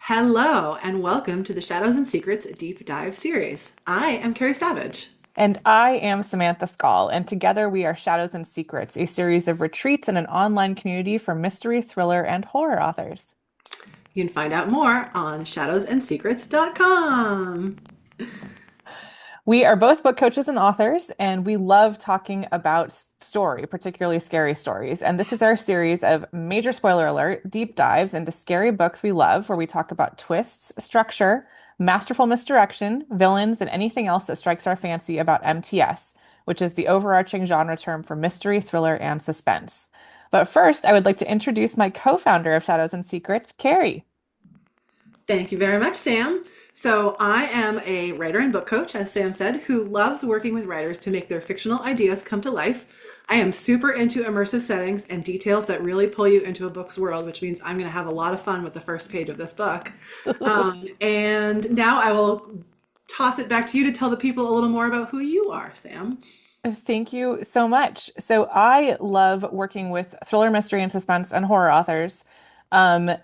Hello, and welcome to the Shadows and Secrets Deep Dive series. I am Kerry Savage. And I am Samantha Skal, and together we are Shadows and Secrets, a series of retreats and an online community for mystery, thriller, and horror authors. You can find out more on shadowsandsecrets.com. We are both book coaches and authors, and we love talking about story, particularly scary stories. And this is our series of major spoiler alert deep dives into scary books we love, where we talk about twists, structure, masterful misdirection, villains, and anything else that strikes our fancy about MTS, which is the overarching genre term for mystery, thriller, and suspense. But first, I would like to introduce my co-founder of Shadows and Secrets, Carrie. Thank you very much, Sam. So, I am a writer and book coach, as Sam said, who loves working with writers to make their fictional ideas come to life. I am super into immersive settings and details that really pull you into a book's world, which means I'm going to have a lot of fun with the first page of this book. And now I will toss it back to you to tell the people a little more about who you are, Sam. Thank you so much. So I love working with thriller, mystery, and suspense and horror authors to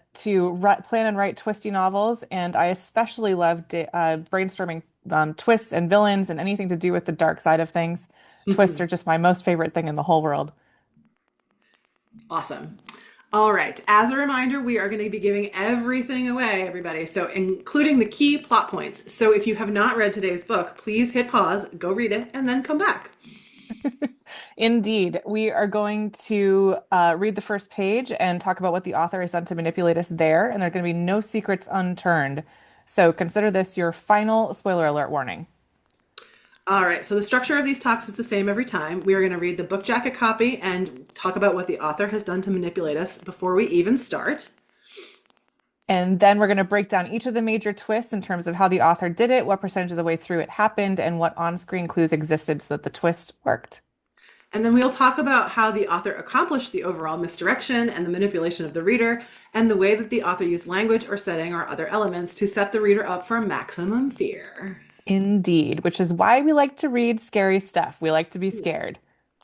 plan and write twisty novels. And I especially love brainstorming twists and villains and anything to do with the dark side of things. Twists are just my most favorite thing in the whole world. Awesome. All right. As a reminder, we are going to be giving everything away, everybody. So, including the key plot points. So, if you have not read today's book, please hit pause, go read it, and then come back. Indeed, we are going to read the first page and talk about what the author has done to manipulate us there, and there are going to be no secrets unturned. So consider this your final spoiler alert warning. All right. So, the structure of these talks is the same every time. We are going to read the book jacket copy and talk about what the author has done to manipulate us before we even start. And then we're going to break down each of the major twists in terms of how the author did it, what percentage of the way through it happened, and what on-screen clues existed so that the twist worked. And then we'll talk about how the author accomplished the overall misdirection and the manipulation of the reader, and the way that the author used language or setting or other elements to set the reader up for maximum fear. Indeed, which is why we like to read scary stuff. We like to be scared.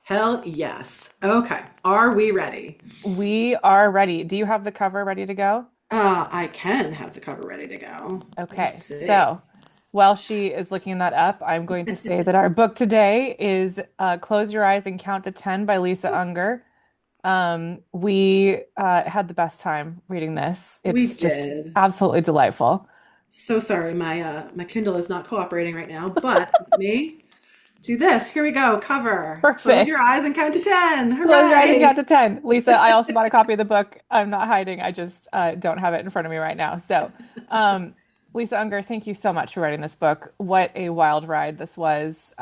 Hell yes. Okay. Are we ready? We are ready. Do you have the cover ready to go? I can have the cover ready to go. Let's Okay, see. so while she is looking that up, I'm going to say that our book today is Close Your Eyes and Count to 10 by Lisa Unger. We had the best time reading this. We It's just did. absolutely delightful. So sorry, my Kindle is not cooperating right now, but let me do this. Here we go. Cover. Close your Perfect. eyes and count to 10. Close your eyes and count Hooray! to 10. Lisa, I also bought a copy of the book. I'm not hiding. I just don't have it in front of me right now. So, um, Lisa Unger, thank you so much for writing this book. What a wild ride this was.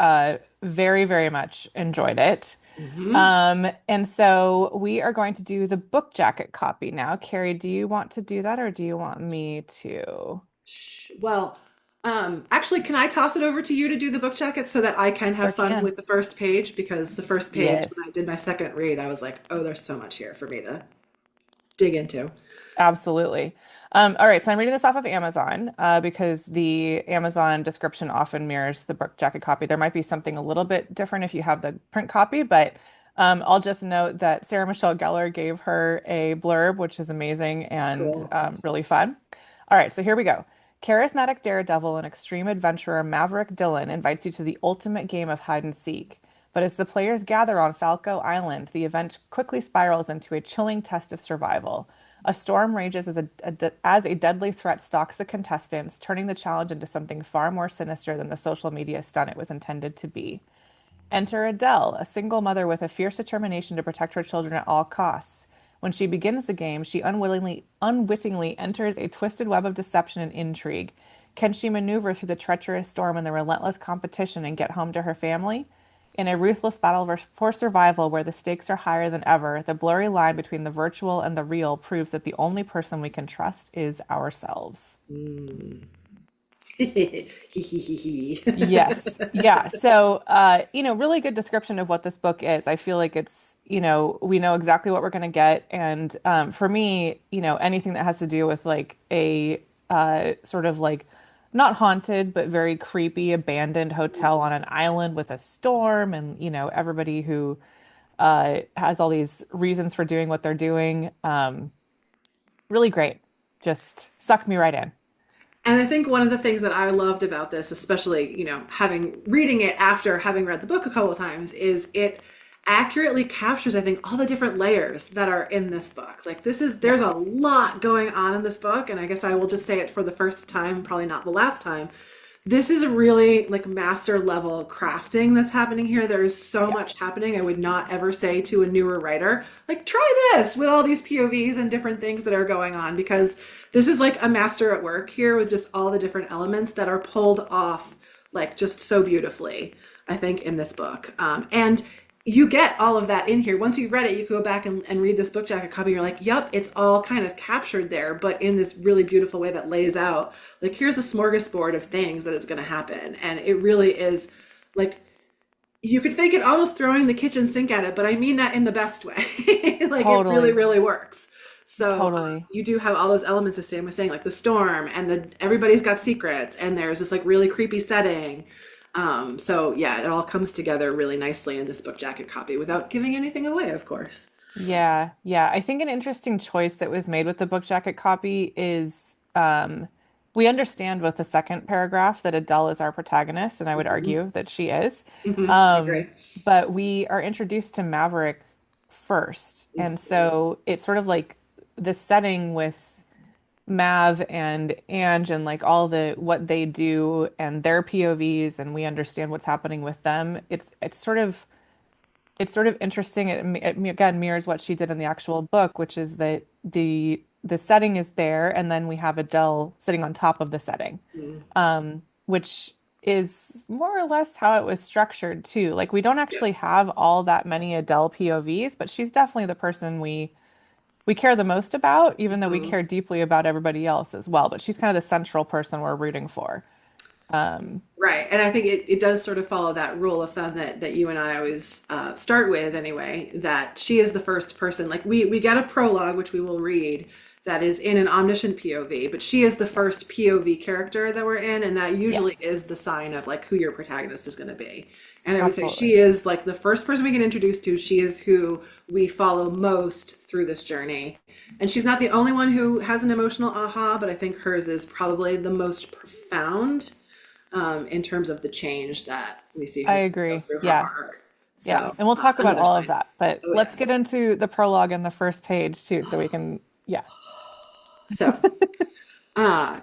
Very, very much enjoyed it. Hmm. And so we are going to do the book jacket copy now. Carrie, do you want to do that or do you want me to? Well, actually, can I toss it over to you to do the book jacket so that I can Sure have fun can. with the first page? Because the first page, when Yes. I did my second read, I was like, oh, there's so much here for me to dig into. Absolutely. All right, so I'm reading this off of Amazon because the Amazon description often mirrors the book jacket copy. There might be something a little bit different if you have the print copy, but I'll just note that Sarah Michelle Gellar gave her a blurb, which is amazing and Cool. really fun. All right, so here we go. Charismatic daredevil and extreme adventurer Maverick Dillon invites you to the ultimate game of hide and seek. But as the players gather on Falco Island, the event quickly spirals into a chilling test of survival. A storm rages as a deadly threat stalks the contestants, turning the challenge into something far more sinister than the social media stunt it was intended to be. Enter Adele, a single mother with a fierce determination to protect her children at all costs. When she begins the game, she unwittingly enters a twisted web of deception and intrigue. Can she maneuver through the treacherous storm and the relentless competition and get home to her family? In a ruthless battle for survival where the stakes are higher than ever, the blurry line between the virtual and the real proves that the only person we can trust is ourselves. Mm. Yes. Yeah. So, really good description of what this book is. I feel like it's, we know exactly what we're going to get. And for me, anything that has to do with like a sort of like not haunted, but very creepy abandoned hotel on an island with a storm and, everybody who has all these reasons for doing what they're doing. Really great. just sucked me right in. And I think one of the things that I loved about this, especially, having reading it after having read the book a couple of times, is it accurately captures, I think, all the different layers that are in this book. Like there's Yeah. a lot going on in this book, and I guess I will just say it for the first time, probably not the last time. This is really like master level crafting that's happening here. There is so Yeah. much happening. I would not ever say to a newer writer, like, try this with all these POVs and different things that are going on, because this is like a master at work here with just all the different elements that are pulled off like just so beautifully, I think, in this book. And you get all of that in here. Once you've read it, you can go back and read this book jacket copy. You're like, yep, it's all kind of captured there, but in this really beautiful way that lays out, like, here's a smorgasbord of things that is going to happen. And it really is like, you could think it almost throwing the kitchen sink at it, but I mean that in the best way. Like, it really, Totally. really works. So Totally. you do have all those elements, as Sam was saying, like the storm and everybody's got secrets, and there's this like really creepy setting. So yeah, it all comes together really nicely in this book jacket copy without giving anything away, of course. Yeah, yeah. I think an interesting choice that was made with the book jacket copy is we understand with the second paragraph that Adele is our protagonist, and I would Hmm. argue that she is. I agree. But we are introduced to Maverick first. And so it's sort of like the setting with Mav and Ange and like all the what they do and their POVs, and we understand what's happening with them. It's sort of interesting. It again mirrors what she did in the actual book, which is that the setting is there, and then we have Adele sitting on top of the setting, Mhm. which is more or less how it was structured too. Like we don't Yeah. actually have all that many Adele POVs, but she's definitely the person we care the most about, even though we Mhm. care deeply about everybody else as well. But she's kind of the central person we're rooting for. Um, Right. And I think it does sort of follow that rule of thumb that you and I always start with anyway, that she is the first person. Like we get a prologue, which we will read, that is in an omniscient POV, but she is the yeah. first POV character that we're in, and that usually Yes, is the sign of like who your protagonist is going to be. And I would say absolutely. she is like the first person we get introduced to. She is who we follow most through this journey. And she's not the only one who has an emotional aha, but I think hers is probably the most profound, in terms of the change that we see I her go agree. through her Yeah. arc. Yeah. So And we'll talk about another all of sign. that. But Oh let's yes. get into the prologue and the first page too, so we can, yeah. So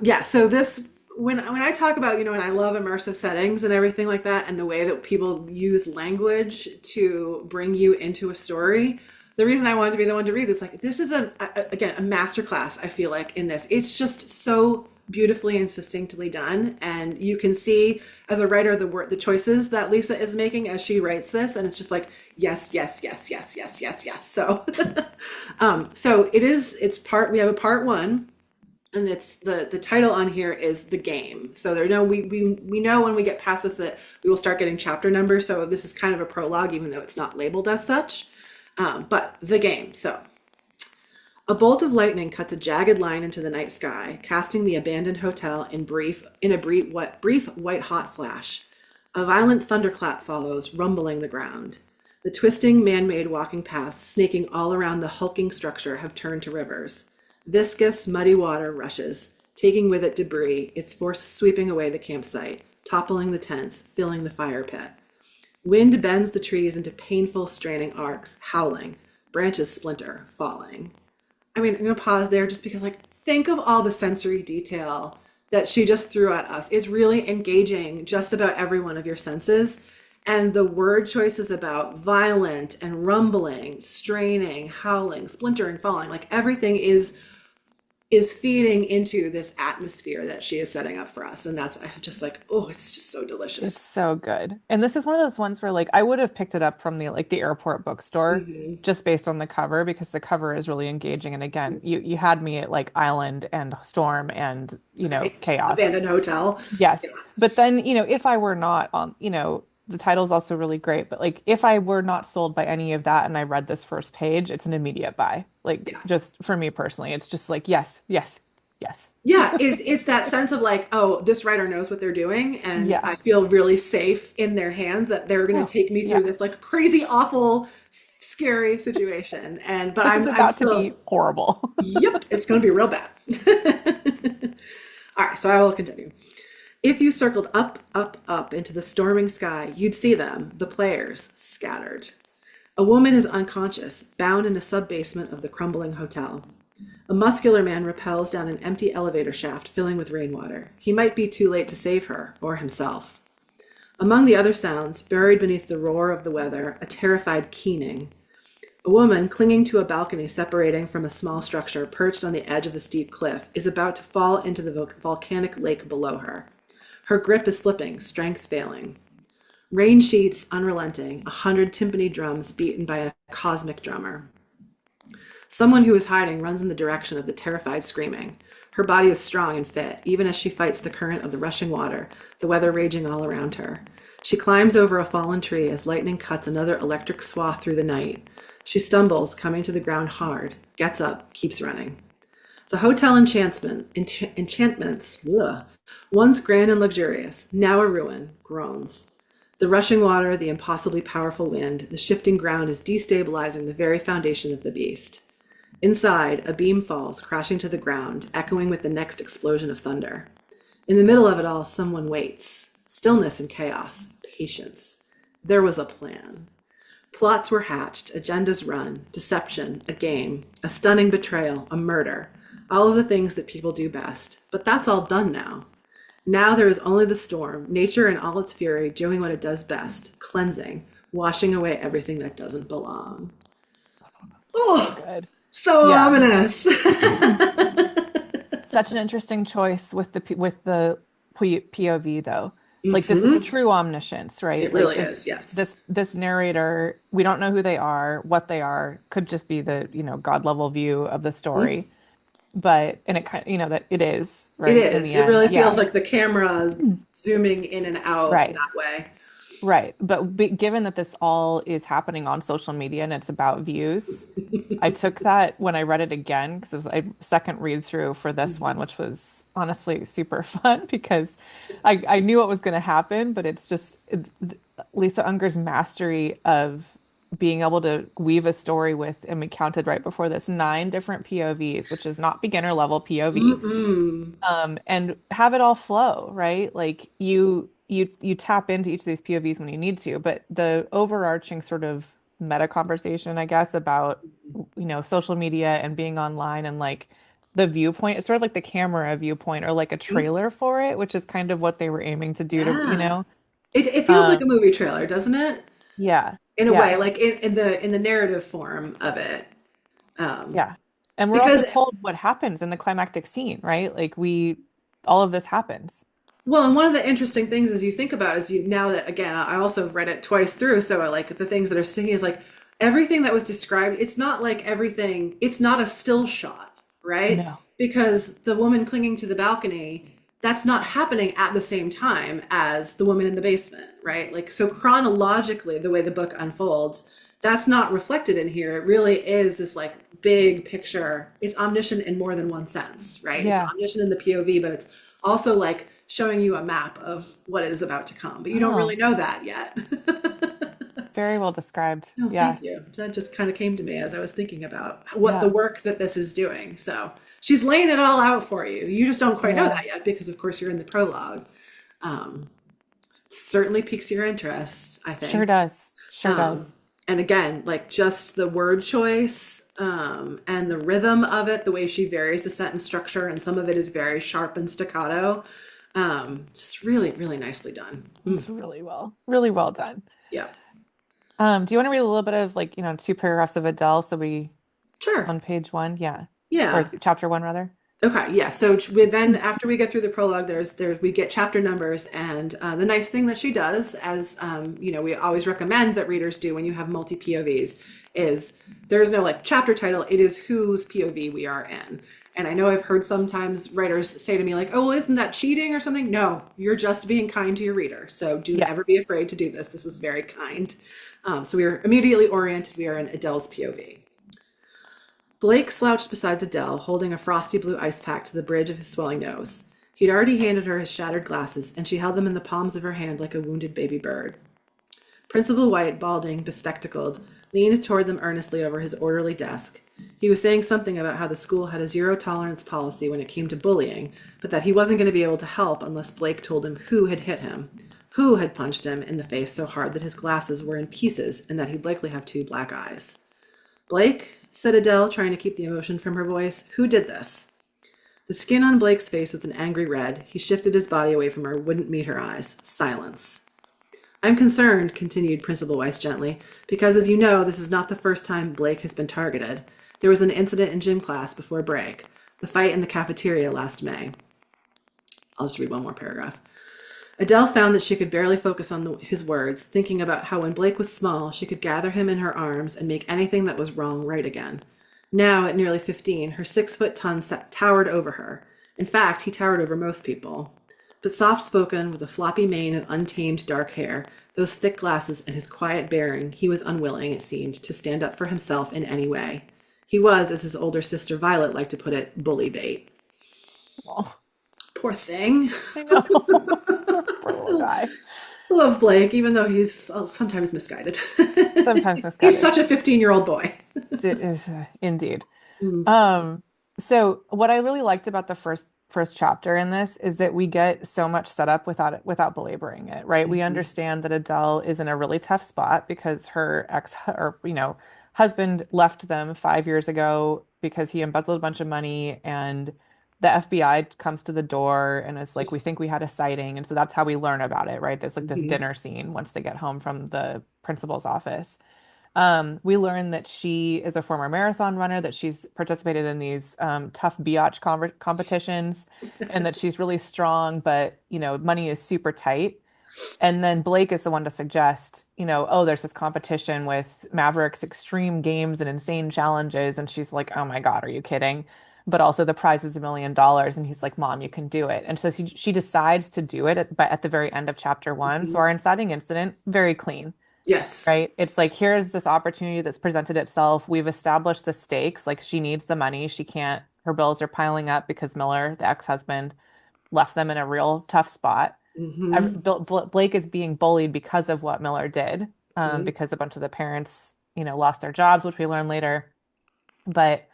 yeah. So this, when I talk about, and I love immersive settings and everything like that, and the way that people use language to bring you into a story. The reason I wanted to be the one to read this, like, this is again a masterclass. I feel like in this, it's just so beautifully and succinctly done, and you can see as a writer the choices that Lisa is making as she writes this, and it's just like yes, yes, yes, yes, yes, yes, yes. So, so it's part. We have a part one, and it's the title on here is the game. So there no we know when we get past this that we will start getting chapter numbers. So this is kind of a prologue, even though it's not labeled as such. But the game. So a bolt of lightning cuts a jagged line into the night sky, casting the abandoned hotel in a brief white hot flash. A violent thunderclap follows, rumbling the ground. The twisting man-made walking paths snaking all around the hulking structure have turned to rivers. Viscous, muddy water rushes, taking with it debris, its force sweeping away the campsite, toppling the tents, filling the fire pit. Wind bends the trees into painful, straining arcs, howling. Branches splinter, falling. I mean, I'm going to pause there just because, like, think of all the sensory detail that she just threw at us. It's really engaging just about every one of your senses. And the word choices about violent and rumbling, straining, howling, splintering, falling, like everything is feeding into this atmosphere that she is setting up for us. And that's I'm just like, oh, it's just so It's delicious. so good. And this is one of those ones where like I would have picked it up from the airport bookstore Hmm. just based on the cover because the cover is really engaging. And again, you had me at like Island and Storm and Right? chaos. Abandoned hotel. Yeah. Yes. But then, if I were not on, the title's also really great, but like if I were not sold by any of that and I read this first page, it's an immediate buy. Like Yeah. just for me personally, it's just like yes, yes, yes. Yeah, it's that sense of like, oh, this writer knows what they're doing, and Yeah. I feel really safe in their hands that they're going to Oh, take me through yeah. this like crazy, awful scary situation. But This is I'm about to be still, horrible. yep, it's going to be real bad. All right, so I will continue. If you circled up, up, up into the storming sky, you'd see them, the players, scattered. A woman is unconscious, bound in a sub-basement of the crumbling hotel. A muscular man rappels down an empty elevator shaft filling with rainwater. He might be too late to save her, or himself. Among the other sounds, buried beneath the roar of the weather, a terrified keening. A woman, clinging to a balcony separating from a small structure perched on the edge of a steep cliff, is about to fall into the volcanic lake below her. Her grip is slipping, strength failing. Rain sheets unrelenting, 100 timpani drums beaten by a cosmic drummer. Someone who is hiding runs in the direction of the terrified screaming. Her body is strong and fit, even as she fights the current of the rushing water, the weather raging all around her. She climbs over a fallen tree as lightning cuts another electric swath through the night. She stumbles, coming to the ground hard, gets up, keeps running. The hotel enchantments, ugh, once grand and luxurious, now a ruin, groans. The rushing water, the impossibly powerful wind, the shifting ground is destabilizing the very foundation of the beast. Inside, a beam falls, crashing to the ground, echoing with the next explosion of thunder. In the middle of it all, someone waits. Stillness and chaos. Patience. There was a plan. Plots were hatched, agendas run, deception, a game, a stunning betrayal, a murder. All of the things that people do best. But that's all done now. Now there is only the storm, nature in all its fury, doing what it does best, cleansing, washing away everything that doesn't belong. So Oh, good. so Yeah. ominous. Such an interesting choice with the POV though. Like this is the Hmm. true omniscience, right? It Like really is, yes. this narrator, we don't know who they are, what they are, could just be the, God level view of the Mhm. story. But and it kind of, that it is, It right? In is. the It end. really feels Yeah. like the camera zooming in and out Right. that way. Right. But given that this all is happening on social media and it's about views, I took that when I read it again because it was a second read through for this one, which was honestly super fun because I knew what was going to happen, but it's just Lisa Unger's mastery of being able to weave a story with, and we counted right before this, 9 different POVs, which is not beginner level POV, Mm-mm. and have it all flow, right? Like you tap into each of these POVs when you need to, but the overarching sort of meta conversation, I guess, about social media and being online and like the viewpoint, it's sort of like the camera viewpoint or like a trailer for it, which is kind of what they were aiming to do to, Yeah. It feels like a um movie trailer, doesn't it? yeah, In a way, yeah, like in the narrative form of it. Um, yeah. And we're also because told what happens in the climactic scene, right? Like all of this happens. Well, and one of the interesting things as you think about is you now that again, I also read it twice through, so I like the things that are sticking is like everything that was described, it's not like everything, it's not a still shot, right? No. Because the woman clinging to the balcony, that's not happening at the same time as the woman in the basement, right? Like so chronologically, the way the book unfolds, that's not reflected in here. It really is this like big picture. It's omniscient in more than one sense, right? It's Yeah. omniscient in the POV, but it's also like showing you a map of what is about to come, but you don't really Oh, know that yet. very well described. No, Yeah. thank you. That just kind of came to me as I was thinking about what the Yeah. work that this is doing. So she's laying it all out for you. You just don't quite know Yeah. that yet because, of course, you're in the prologue. Um, Certainly piques your interest, I Sure think. does. Sure Um, does. and again, like just the word choice and the rhythm of it, the way she varies the sentence structure, and some of it is very sharp and staccato. Just really, really nicely done. It's really well done. Yeah, Do you want to read a little bit of like, 2 paragraphs of Adele so we sure. on page one? Yeah. Or Yeah. chapter one rather. Okay, yeah. So we then after we get through the prologue, there we get chapter numbers, and the nice thing that she does, as we always recommend that readers do when you have multi POVs, is there's no like chapter title. It is whose POV we are in. And I know I've heard sometimes writers say to me like, "Oh, well, isn't that cheating or something?" No, you're just being kind to your reader. So do Yeah. never be afraid to do this. This is very kind. So we are immediately oriented. We are in Adele's POV. Blake slouched beside Adele, holding a frosty blue ice pack to the bridge of his swelling nose. He'd already handed her his shattered glasses, and she held them in the palms of her hand like a wounded baby bird. Principal White, balding, bespectacled, leaned toward them earnestly over his orderly desk. He was saying something about how the school had a zero tolerance policy when it came to bullying, but that he wasn't going to be able to help unless Blake told him who had hit him, who had punched him in the face so hard that his glasses were in pieces and that he'd likely have two black eyes. Blake, said Adele, trying to keep the emotion from her voice, who did this? The skin on Blake's face was an angry red. He shifted his body away from her, wouldn't meet her eyes. Silence. I'm concerned, continued Principal Weiss gently, because as you know, this is not the first time Blake has been targeted. There was an incident in gym class before break, the fight in the cafeteria last May. I'll just read one more paragraph. Adele found that she could barely focus on his words, thinking about how when Blake was small, she could gather him in her arms and make anything that was wrong right again. Now, at nearly 15, her 6-foot ton towered over her. In fact, he towered over most people. But soft-spoken, with a floppy mane of untamed dark hair, those thick glasses, and his quiet bearing, he was unwilling, it seemed, to stand up for himself in any way. He was, as his older sister Violet liked to put it, bully bait. Oh, Poor thing. I know. Poor little guy. I love Blake, even though he's sometimes misguided. Sometimes He's misguided. such a 15-year-old boy. It is indeed. Mm. Um, so what I really liked about the first chapter in this is that we get so much setup without belaboring it, right? We Mhm. understand that Adele is in a really tough spot because her ex or husband left them 5 years ago because he embezzled a bunch of money, and the FBI comes to the door and is like, we think we had a sighting. And so that's how we learn about it, right? There's like this Mhm. dinner scene once they get home from the principal's office. We learn that she is a former marathon runner, that she's participated in these tough biatch competitions, and that she's really strong, but money is super tight. And then Blake is the one to suggest, oh, there's this competition with Maverick's extreme games and insane challenges, and she's like, oh my God, are you kidding? But also the prize is $1 million, and he's like, Mom, you can do it. And so she decides to do it, but at the very end of chapter one. So Mhm. our inciting incident, very clean, Yes. right? It's like, here's this opportunity that's presented itself. We've established the stakes. Like, she needs the money. She can't, her bills are piling up because Miller, the ex-husband, left them in a real tough spot. Hmm. Blake is being bullied because of what Miller did, Hmm. because a bunch of the parents, lost their jobs, which we learn later. But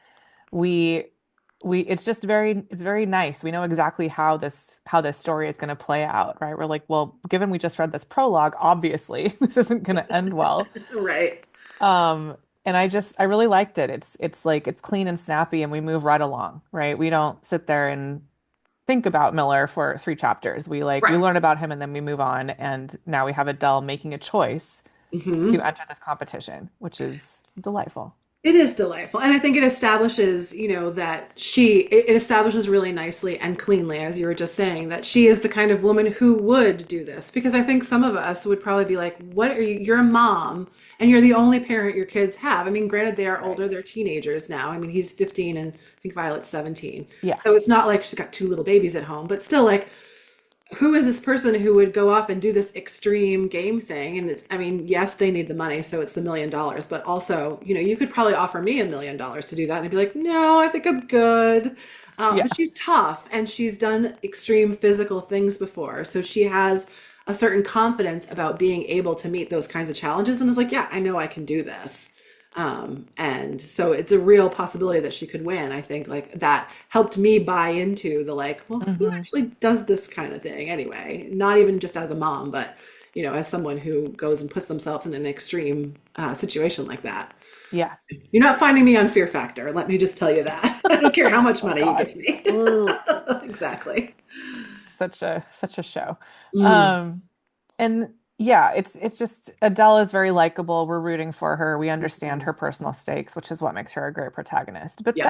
we it's very nice. We know exactly how this story is going to play out, right? We're like, well, given we just read this prologue, obviously this isn't going to end well. Right. And I really liked it. It's like it's clean and snappy, and we move right along, right? We don't sit there and think about Miller for 3 chapters. We Right. learn about him and then we move on, and now we have Adele making a choice to Hmm. enter this competition, which is delightful. It is delightful. And I think it establishes, that it establishes really nicely and cleanly, as you were just saying, that she is the kind of woman who would do this. Because I think some of us would probably be like, what are you? You're a mom and you're the only parent your kids have. I mean, granted, they are Right. older, they're teenagers now. I mean, he's 15 and I think Violet's 17. Yeah. So it's not like she's got two little babies at home, but still, like, who is this person who would go off and do this extreme game thing? And it's, I mean, yes, they need the money, so it's the $1 million, but also, you could probably offer me $1 million to do that. And I'd be like, no, I think I'm good. But Yeah. she's tough and she's done extreme physical things before. So she has a certain confidence about being able to meet those kinds of challenges. And is like, yeah, I know I can do this. And so it's a real possibility that she could win. I think like that helped me buy into the like, well, who Hmm. actually does this kind of thing anyway? Not even just as a mom, but as someone who goes and puts themselves in an extreme situation like that. Yeah. You're not finding me on Fear Factor. Let me just tell you that. I don't care how much Oh money you God. give me. Ugh. Exactly. Such a show. Mm, Um, and yeah, it's just Adele is very likable. We're rooting for her. We understand her personal stakes, which is what makes her a great protagonist. But yeah.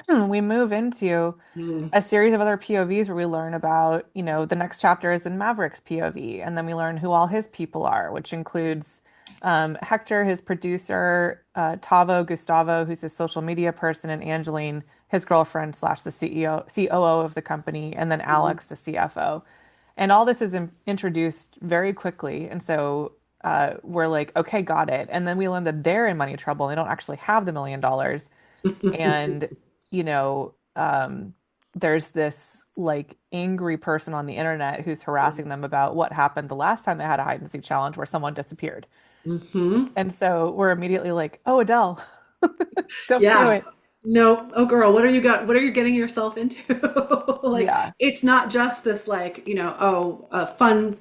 then we move into Mm, a series of other POVs where we learn about, the next chapter is in Maverick's POV, and then we learn who all his people are, which includes Hector, his producer, Tavo Gustavo, who's his social media person, and Angeline, his girlfriend slash the CEO, COO of the company, and then mhm. Alex, the CFO. And all this is introduced very quickly. And so we're like, okay, got it. And then we learn that they're in money trouble and they don't actually have the $1 million. And, you know, there's this like angry person on the internet who's harassing them about what happened the last time they had a hide and seek challenge where someone disappeared. Mm-hmm. And so we're immediately like, oh, Adele, don't do Yeah. it. No, oh girl, what are you getting yourself into? Like Yeah. it's not just this like, oh, a fun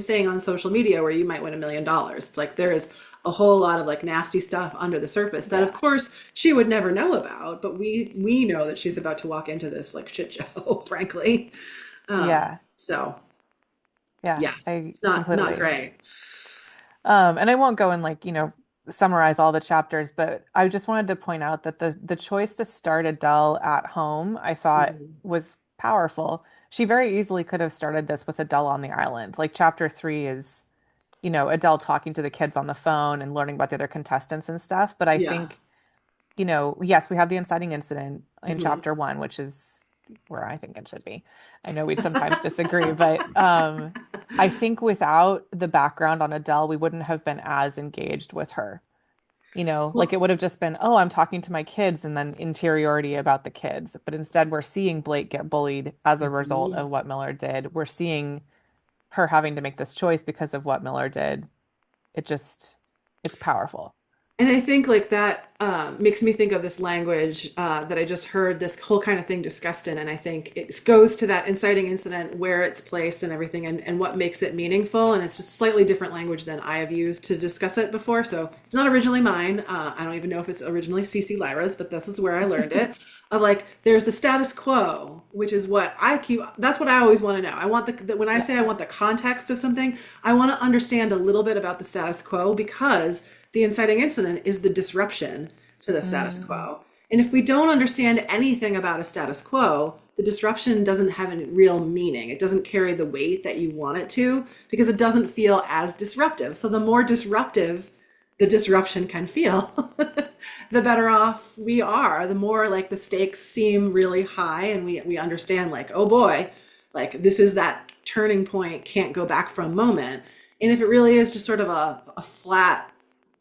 thing on social media where you might win $1 million. It's like there is a whole lot of like nasty stuff under the surface that of Yeah. course she would never know about, but we know that she's about to walk into this like shit show, frankly. Yeah. So Yeah. yeah, I it's not completely. great. And I won't go and like, summarize all the chapters, but I just wanted to point out that the choice to start Adele at home, I thought Mhm. was powerful. She very easily could have started this with Adele on the island. Like chapter 3 is, Adele talking to the kids on the phone and learning about the other contestants and stuff. But I Yeah. think, yes, we have the inciting incident in Mhm. chapter 1, which is where I think it should be. I know we sometimes disagree, but I think without the background on Adele, we wouldn't have been as engaged with her. Like Well, it would have just been, oh, I'm talking to my kids and then interiority about the kids. But instead, we're seeing Blake get bullied as a result mhm. of what Miller did. We're seeing her having to make this choice because of what Miller did. It just, it's powerful. And I think like that makes me think of this language that I just heard this whole kind of thing discussed in. And I think it goes to that inciting incident, where it's placed and everything, and what makes it meaningful. And it's just slightly different language than I have used to discuss it before. So it's not originally mine. I don't even know if it's originally CC Lyra's, but this is where I learned it. Of like, there's the status quo, which is what I keep, that's what I always want to know. I want when I Yeah. say I want the context of something, I want to understand a little bit about the status quo, because the inciting incident is the disruption to the status Mm, quo. And if we don't understand anything about a status quo, the disruption doesn't have any real meaning. It doesn't carry the weight that you want it to, because it doesn't feel as disruptive. So the more disruptive the disruption can feel, the better off we are. The more like the stakes seem really high, and we understand like, oh boy, like this is that turning point, can't go back from moment. And if it really is just sort of a flat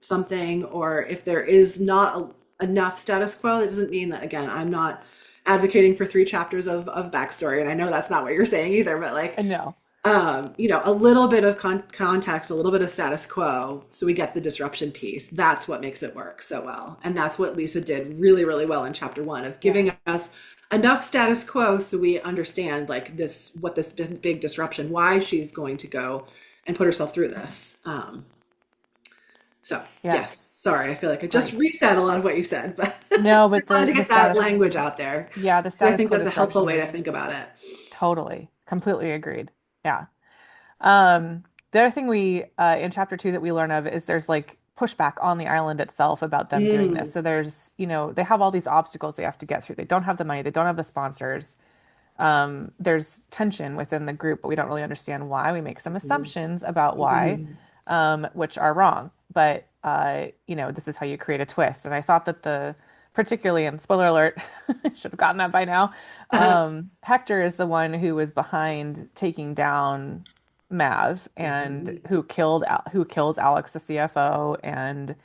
something, or if there is not enough status quo, it doesn't mean that, again, I'm not advocating for 3 chapters of backstory. And I know that's not what you're saying either, but like, no. a little bit of context, a little bit of status quo, so we get the disruption piece. That's what makes it work so well. And that's what Lisa did really, really well in chapter 1, of Yeah. giving us enough status quo so we understand like this, what this big disruption, why she's going to go and put herself through this. So Yeah. yes, sorry, I feel like I just Right. reset a lot of what you said, but No, I but wanted to the get that status, language out there yeah, the because I status think quo that's a helpful disruption way to is think about it. totally, completely agreed. Yeah. The other thing we in chapter 2 that we learn of is there's like pushback on the island itself about them doing this. Mm, So there's, they have all these obstacles they have to get through. They don't have the money, they don't have the sponsors. There's tension within the group, but we don't really understand why. We make some mm, assumptions about why, mm, which are wrong. But this is how you create a twist. And I thought that particularly, and spoiler alert, should have gotten that by now. mm. Hector is the one who was behind taking down Mav and who kills Alex, the CFO, and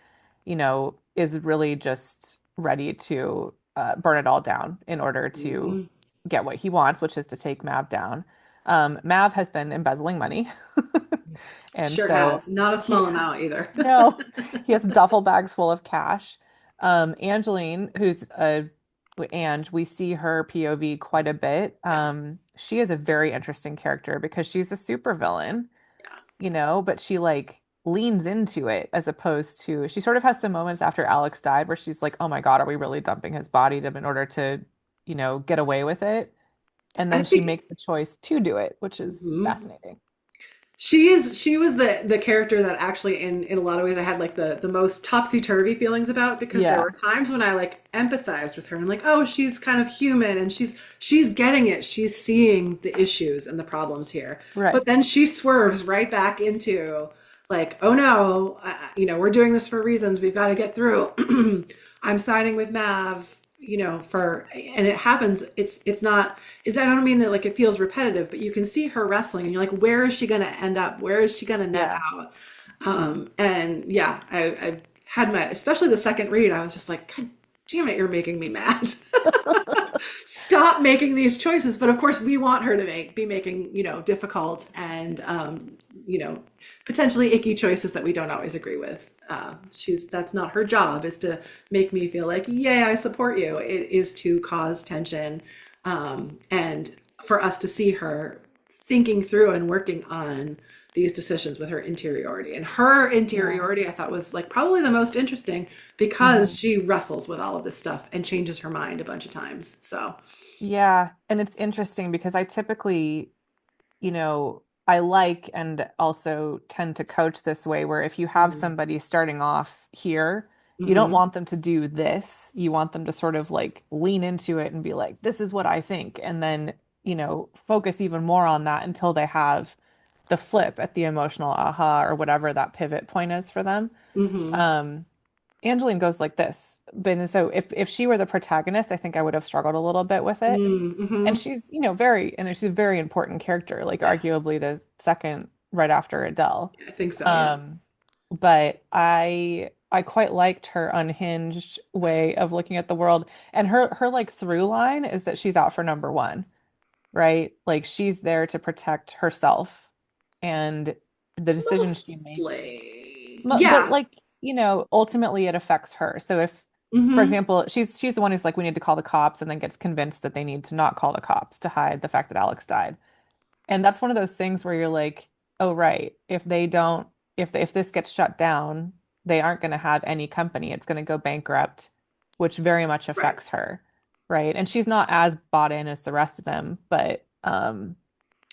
is really just ready to burn it all down in order to Mhm. get what he wants, which is to take Mav down. Mav has been embezzling money, and Sure so has. Not a he small amount either. no, he has duffel bags full of cash. Angeline, Ange, we see her POV quite a bit. Yeah, She is a very interesting character because she's a supervillain, yeah. but she like leans into it as opposed to she sort of has some moments after Alex died where she's like, "Oh my God, are we really dumping his body in order to, get away with it?" And I then she think makes the choice to do it, which is mhm. fascinating. She was the character that actually in a lot of ways I had like the most topsy-turvy feelings about, because there Yeah, were times when I like empathized with her and like, oh, she's kind of human, and she's getting it. She's seeing the issues and the problems here. right. But then she swerves right back into like, oh no, we're doing this for reasons. We've got to get through. I'm siding with Mav, for, and it happens. It's not, I don't mean that like it feels repetitive, but you can see her wrestling and you're like, where is she going to end up? Where is she going to net Yeah. out? And yeah, I had especially the second read, I was just like, God damn it, you're making me mad. Stop making these choices. But of course, we want her to be making, difficult and, you know, potentially icky choices that we don't always agree with. That's not her job, is to make me feel like, yay, I support you. It is to cause tension, and for us to see her thinking through and working on these decisions with her interiority. And her Yeah. interiority, I thought, was like probably the most interesting because Hmm. she wrestles with all of this stuff and changes her mind a bunch of times. So, Yeah. And it's interesting because I typically, I like and also tend to coach this way where if you have mm, somebody starting off here, you don't hmm want them to do this. You want them to sort of like lean into it and be like, this is what I think. And then, focus even more on that until they have the flip at the emotional aha or whatever that pivot point is for them. hmm Um, Angeline goes like this. But so if she were the protagonist, I think I would have struggled a little bit with it. And hmm she's, she's a very important character, like yeah, arguably the second right after Adele. I think so. Yeah. Um, but I quite liked her unhinged way of looking at the world. And her like through line is that she's out for number one, right? Like she's there to protect herself and the decisions she makes. Mostly. But Yeah. like, ultimately it affects her. So if, for hmm example, she's the one who's like, we need to call the cops, and then gets convinced that they need to not call the cops to hide the fact that Alex died. And that's one of those things where you're like, oh, right. If they don't, if this gets shut down, they aren't going to have any company. It's going to go bankrupt, which very much Right. affects her, right? And she's not as bought in as the rest of them, but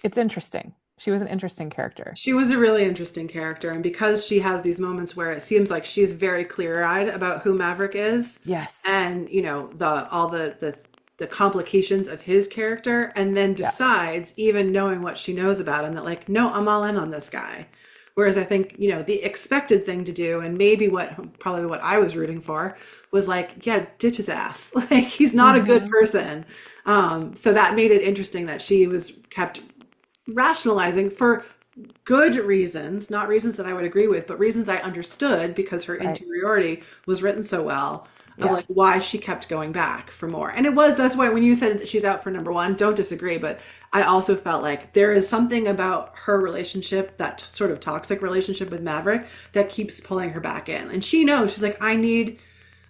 it's interesting. She was an interesting character. She was a really interesting character, and because she has these moments where it seems like she's very clear-eyed about who Maverick is, Yes. and the all the complications of his character, and then Yeah. decides, even knowing what she knows about him, that like, no, I'm all in on this guy. Whereas I think, the expected thing to do, and maybe probably what I was rooting for, was like, yeah, ditch his ass. Like, he's not a good Hmm. person. So that made it interesting that she was kept rationalizing for good reasons, not reasons that I would agree with, but reasons I understood because her Right. interiority was written so well, of Yeah. like why she kept going back for more. And that's why when you said she's out for number one, don't disagree, but I also felt like there is something about her relationship, that sort of toxic relationship with Maverick, that keeps pulling her back in. And she knows, she's like, I need,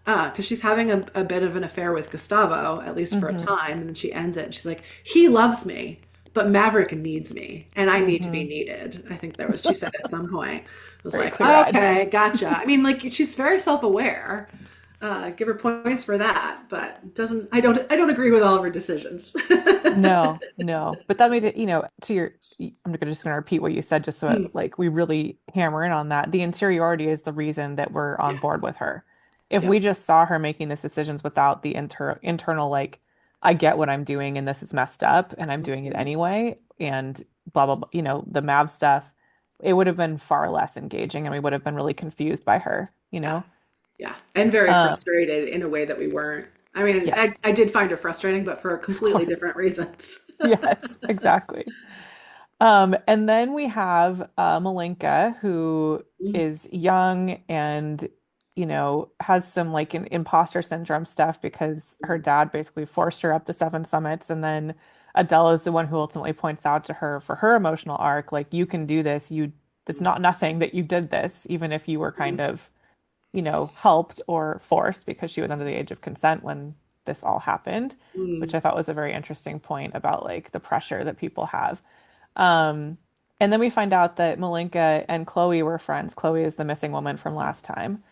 because she's having a bit of an affair with Gustavo, at least for a Hmm. time, and then she ends it. And she's like, he loves me, but Maverick needs me, and I need to be Hmm. needed. I think she said at some point. I was Very like, clear-eyed. okay, gotcha. I mean, like, she's very self-aware. Give her points for that, but doesn't I don't agree with all of her decisions. No, no. But that made it, to your, just gonna repeat what you said just so Hmm. like we really hammer in on that. The interiority is the reason that we're on Yeah. board with her. If Yep. we just saw her making these decisions without the internal, like, I get what I'm doing and this is messed up and I'm doing it Mhm. anyway, and blah blah blah, the Mav stuff, it would have been far less engaging and we would have been really confused by her, you Yeah. know? Yeah. And very Um, frustrated in a way that we weren't. I mean, I yes, did find her frustrating, but for of completely course. different reasons. Yes, exactly. And then we have Malinka, who Mm, is young and, has some like an imposter syndrome stuff because her dad basically forced her up the seven summits. And then Adele is the one who ultimately points out to her for her emotional arc, like, you can do this. It's not nothing that you did this, even if you were kind mm, of, helped or forced because she was under the age of consent when this all happened, which mm, I thought was a very interesting point about like the pressure that people have. Um, and then we find out that Malinka and Chloe were friends. Chloe is the missing woman from last time.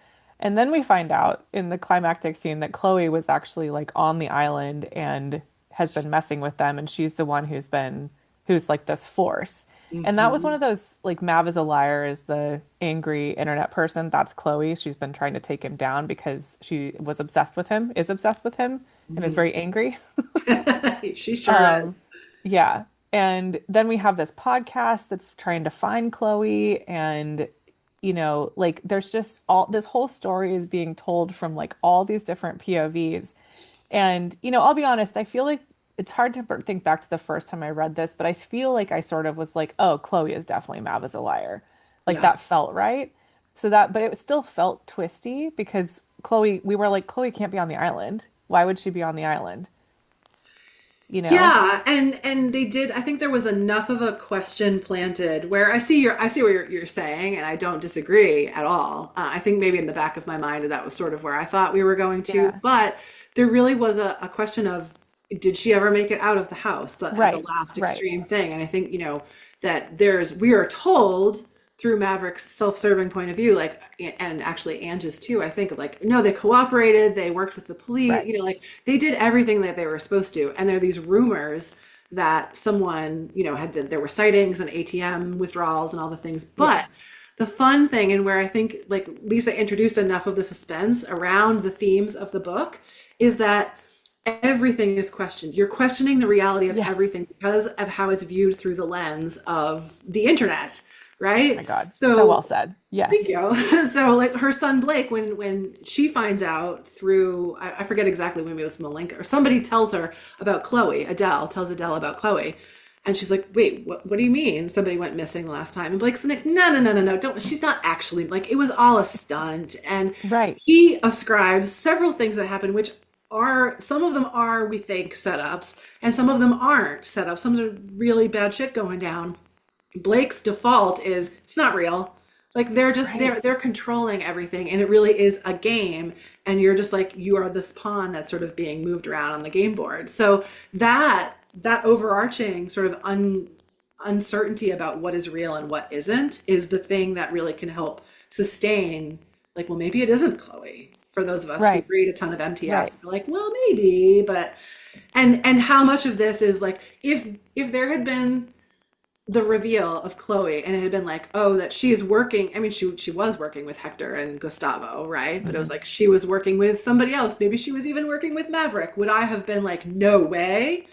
And then we find out in the climactic scene that Chloe was actually like on the island and has been messing with them, and she's the one who's like this force. And that was one mhm, of those, like, Mav is a liar is the angry internet person. That's Chloe. She's been trying to take him down because she was obsessed with him, is obsessed with him, and is mhm. very angry. She sure is. Um, yeah. And then we have this podcast that's trying to find Chloe, and like there's just all this whole story is being told from like all these different POVs. And I'll be honest, I feel like it's hard to think back to the first time I read this, but I feel like I sort of was like, oh, Chloe is definitely Mav is a liar. Like Yeah. that felt right. But it still felt twisty because Chloe, we were like, Chloe can't be on the island. Why would she be on the island? You know? Yeah, and they did. I think there was enough of a question planted where I see what you're saying, and I don't disagree at all. I think maybe in the back of my mind that was sort of where I thought we were going to, Yeah. but there really was a question of did she ever make it out of the house at the Right, last right. extreme thing? And I think that we are told through Maverick's self-serving point of view, like, and actually Angie's too, I think of like, no, they cooperated, they worked with the police, Right. like they did everything that they were supposed to. And there are these rumors that someone, had been, there were sightings and ATM withdrawals and all the things. Yeah. But the fun thing, and where I think like Lisa introduced enough of the suspense around the themes of the book, is that everything is questioned. You're questioning the reality of Yes. everything because of how it's viewed through the lens of the internet, Oh my right? God. So well So said. thank Yes. you. So like her son Blake, when she finds out through I forget exactly, maybe it was Malinka or somebody tells her about Chloe, Adele tells Adele about Chloe. And she's like, wait, what do you mean? Somebody went missing the last time. And Blake's like, no, don't. She's not actually, like, it was all a stunt. And Right. he ascribes several things that happen, which are, some of them are, we think, setups, and some of them aren't setups. Some are really bad shit going down. Blake's default is it's not real. Like they're just Right. they're controlling everything and it really is a game and you're just like you are this pawn that's sort of being moved around on the game board. So that overarching sort of uncertainty about what is real and what isn't is the thing that really can help sustain like well maybe it isn't Chloe for those of us who Right. read a ton of Right. MTS. We're like well maybe but and how much of this is like if there had been the reveal of Chloe and it had been like, oh, that she is working. I mean, she was working with Hector and Gustavo, right? But it was Mhm. like she was working with somebody else. Maybe she was even working with Maverick. Would I have been like, no way?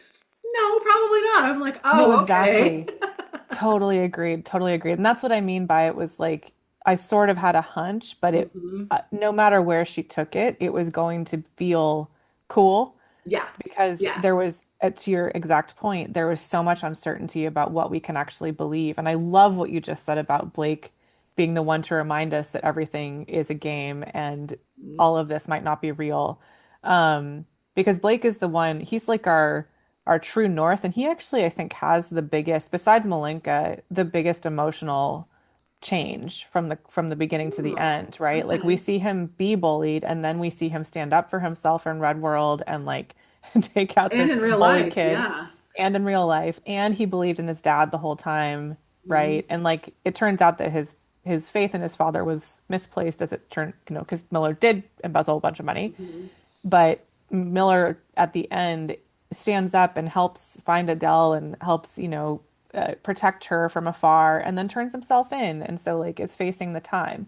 No, probably not. I'm like, No, oh, okay. exactly. Totally agreed. Totally agreed. And that's what I mean by it was like I sort of had a hunch, but it Hmm. no matter where she took it, it was going to feel cool Yeah. because Yeah. there was, to your exact point, there was so much uncertainty about what we can actually believe. And I love what you just said about Blake being the one to remind us that everything is a game and all of this might not be real. Because Blake is the one, he's like our true north, and he actually, I think, has the biggest, besides Malinka, the biggest emotional change from the beginning to the Oh, end, right? Like we okay. see him be bullied and then we see him stand up for himself in Red World and like take out And in this real bully life, kid yeah. and in real life and he believed in his dad the whole time, Hmm. right? And like it turns out that his faith in his father was misplaced as it turned, because Miller did embezzle a bunch of money, Hmm. but Miller at the end stands up and helps find Adele and helps, protect her from afar and then turns himself in. And so like is facing the time.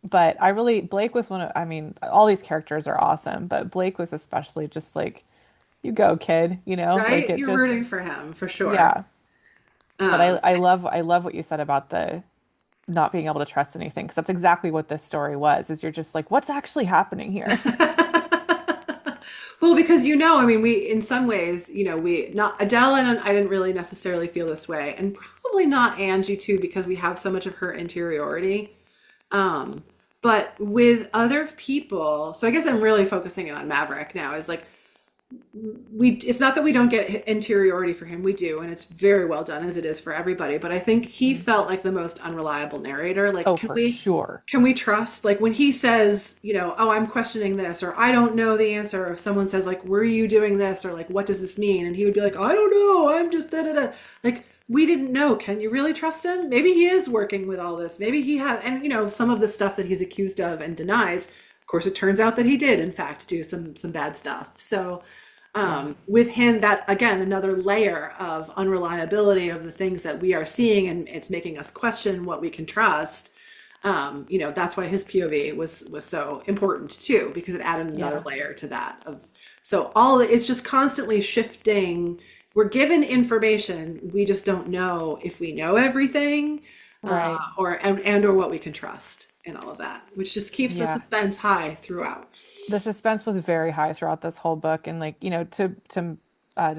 But Blake was I mean, all these characters are awesome, but Blake was especially just like, you go, kid, like Right? it You're just, rooting for him for sure. yeah. But Um, I love what you said about the not being able to trust anything, because that's exactly what this story was, is you're just like, what's actually happening here? well, because I mean, we in some ways, we not Adele and I didn't really necessarily feel this way, and probably not Angie too, because we have so much of her interiority. Um, but with other people, so I guess I'm really focusing it on Maverick now. Is like it's not that we don't get interiority for him, we do, and it's very well done as it is for everybody, but I think he Mhm. felt like the most unreliable narrator. Like Oh, for sure. can we trust, like when he says, oh, I'm questioning this, or I don't know the answer, or if someone says like were you doing this, or like what does this mean, and he would be like I don't know, I'm just da da da. Like we didn't know. Can you really trust him? Maybe he is working with all this, maybe he has, and some of the stuff that he's accused of and denies, of course it turns out that he did in fact do some bad stuff. So Yeah. with him, that again another layer of unreliability of the things that we are seeing, and it's making us question what we can trust. That's why his POV was so important too, because it added another Yeah. layer to that of so all it's just constantly shifting. We're given information, we just don't know if we know everything, Right. and or what we can trust in all of that, which just keeps the Yeah. suspense high throughout. The suspense was very high throughout this whole book. And like, to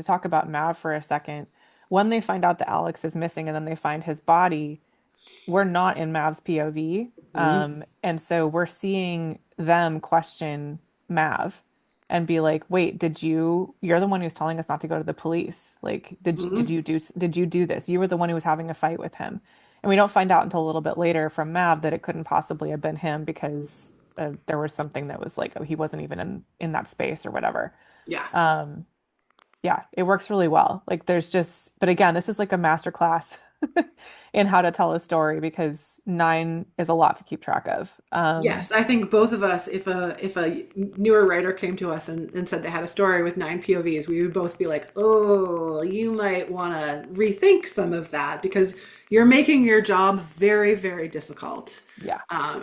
talk about Mav for a second, when they find out that Alex is missing and then they find his body, we're not in Mav's POV. Mhm. And so we're seeing them question Mav and be like, "Wait, you're the one who's telling us not to go to the police. Like, Mhm. did you do this? You were the one who was having a fight with him." And we don't find out until a little bit later from Mav that it couldn't possibly have been him because there was something that was like, oh, he wasn't even in that space or whatever. Yeah. Um, yeah, it works really well. Like there's just, but again, this is like a master class in how to tell a story because nine is a lot to keep track of. Yes, I think both of us, if a newer writer came to us and said they had a story with 9 POVs, we would both be like, "Oh, you might want to rethink some of that because you're making your job very, very difficult." Yeah,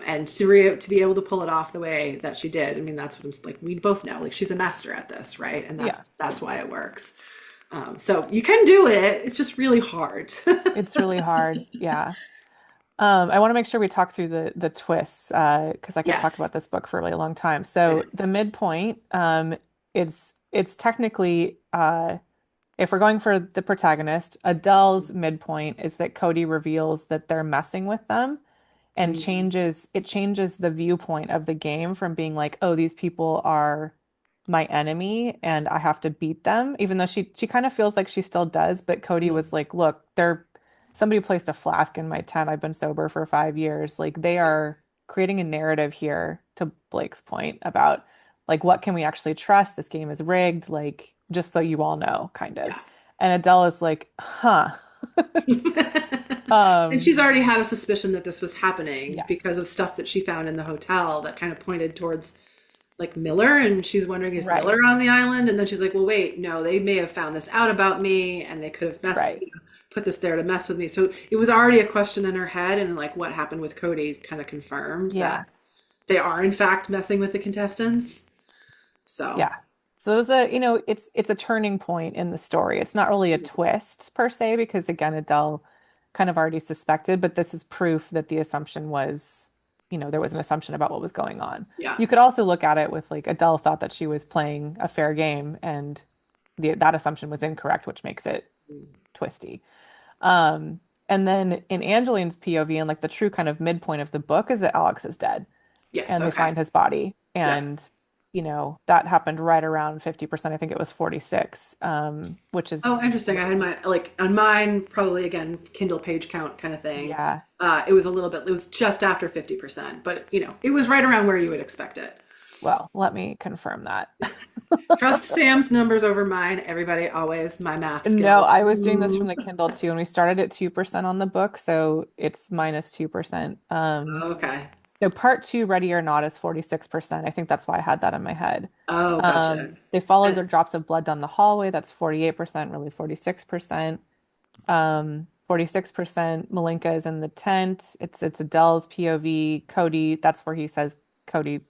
And to be able to pull it off the way that she did, I mean, that's what it's like. We both know, like, she's a master at this, right? And yeah, that's why it works. So you can do it. It's just really hard. it's really hard. Yeah. I want to make sure we talk through the twists because I could talk Yes. about this book for a really long time. Yeah. So the midpoint, it's technically if we're going for the protagonist, Adele's midpoint is that Cody reveals that they're messing with them and Mhm. changes the viewpoint of the game from being like, oh, these people are my enemy and I have to beat them, even though she kind of feels like she still does, but Cody was like, look, they're somebody placed a flask in my tent. I've been sober for 5 years. Like they Yeah. are creating a narrative here to Blake's point about like what can we actually trust? This game is rigged, like just so you all know, kind of. Yeah. And Adele is like, huh. And Um, she's already had a suspicion that this was happening yes. because of stuff that she found in the hotel that kind of pointed towards like Miller. And she's wondering, is Right. Miller on the island? And then she's like, well, wait, no, they may have found this out about me and they could have Right. put this there to mess with me. So it was already a question in her head. And like what happened with Cody kind of confirmed that Yeah. they are, in fact, messing with the contestants. So, Yeah. So there's it's a turning point in the story. It's not really a twist per se, because again, Adele kind of already suspected, but this is proof that the assumption was, there was an assumption about what was going on. yeah. You could also look at it with like Adele thought that she was playing a fair game and that assumption was incorrect, which makes it twisty. Um, and then in Angeline's POV and like the true kind of midpoint of the book is that Alex is dead Yes. and they Okay. find his body. Yeah. And, that happened right around 50%. I think it was 46, which is, Oh, interesting. I had my like on mine, probably again, Kindle page count kind of thing. yeah, It was a little bit, it was just after 50%, but it was right around where you would expect it. well, let me confirm that. Trust Sam's numbers over mine. Everybody always, my math No, skills. I was doing this from Ooh. the Kindle too, and we started at 2% on the book, so it's minus 2%. Okay. So part two, Ready or Not, is 46%. I think that's why I had that in my head. Oh, gotcha. They followed And their drops of blood down the hallway. That's 48%, really 46%. 46% Malinka is in the tent. It's Adele's POV. Cody, that's where he says Cody's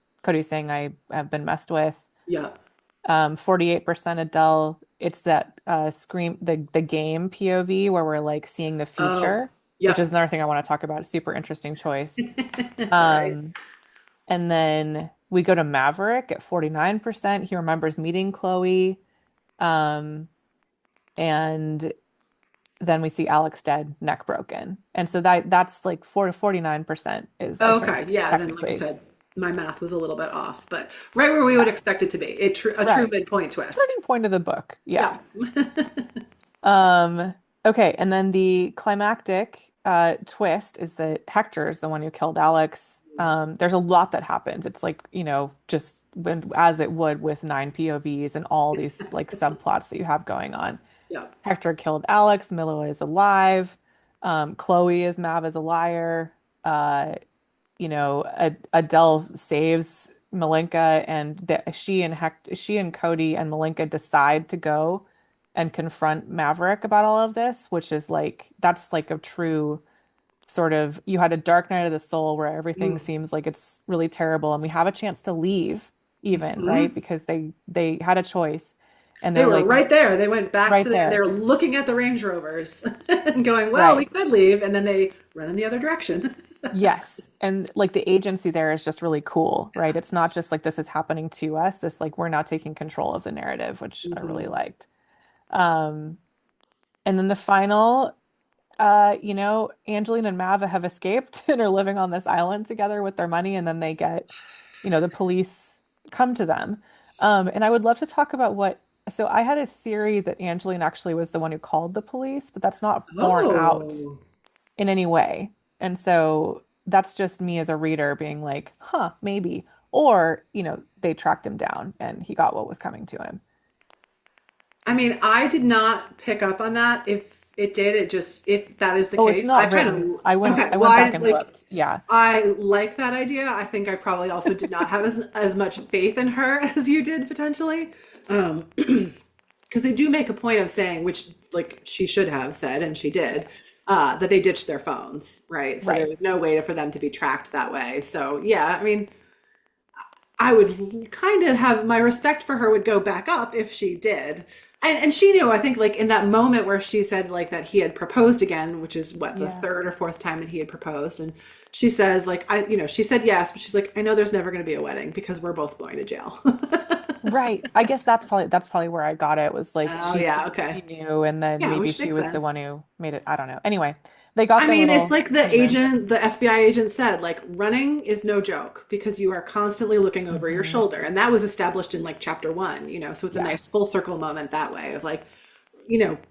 saying I have been messed with. yeah. 48% Adele. It's that scream the game POV where we're like seeing the Oh, future, which is yep. another thing I want to talk about. Super interesting choice. Right. Um, and then we go to Maverick at 49%. He remembers meeting Chloe. Um, and then we see Alex dead, neck broken. And so that's like 49% is, I think, Okay. Yeah. Then, like I technically. said, my math was a little bit off, but right where we would Yeah, expect it to be. A true right. midpoint twist. Turning point of the book. Yeah. Yeah. Okay, and then the climactic twist is that Hector is the one who killed Alex. There's a lot that happens. It's like, just as it would with 9 POVs and all these like subplots that you have going on. Yeah. Hector killed Alex, Miller is alive, Chloe is Mav is a liar. Adele saves Malinka, and she and Cody and Malinka decide to go and confront Maverick about all of this, which is like that's like a true sort of you had a dark night of the soul where everything Mm. seems like it's really terrible, and we have a chance to leave even, right? Mhm. Because they had a choice, and They they're were like right there. They went back to right they there, were looking at the Range Rovers and going, well, we right? could leave. And then they run in the other direction. Yes. And like the agency there is just really cool, right? It's not just like this is happening to us. This like we're now taking control of the narrative, which I really Hmm. liked. Um, and then the final, Angeline and Mava have escaped and are living on this island together with their money, and then they get the police come to them. And I would love to talk about so I had a theory that Angeline actually was the one who called the police, but that's not borne out Oh. in any way. And so that's just me as a reader being like, huh, maybe. Or, they tracked him down and he got what was coming to him. I mean, I did not pick up on that. If it did, it just, if that is the Oh, it's case, I not kind written. of, okay, I well, went I back and like, looked. Yeah. I like that idea. I think I probably also did not have as much faith in her as you did potentially. Because they do make a point of saying, which like she should have said, and she did, that they ditched their phones, right? So there Right. was no way for them to be tracked that way. So yeah, I mean, I would kind of have my respect for her would go back up if she did. And she knew, I think, like in that moment where she said like that he had proposed again, which is what the Yeah. third or fourth time that he had proposed, and she says like she said yes, but she's like I know there's never going to be a wedding because we're both going to jail. Right. I guess that's probably where I got it was like Oh yeah, okay, she knew and then yeah, maybe which she makes was the sense. one who made it. I don't know. Anyway, they got I their mean, it's little like the teaser. agent, the FBI agent said, like running is no joke because you are constantly looking over your Hmm. shoulder. And that was established in like chapter one, so it's a Yeah. nice full circle moment that way of like,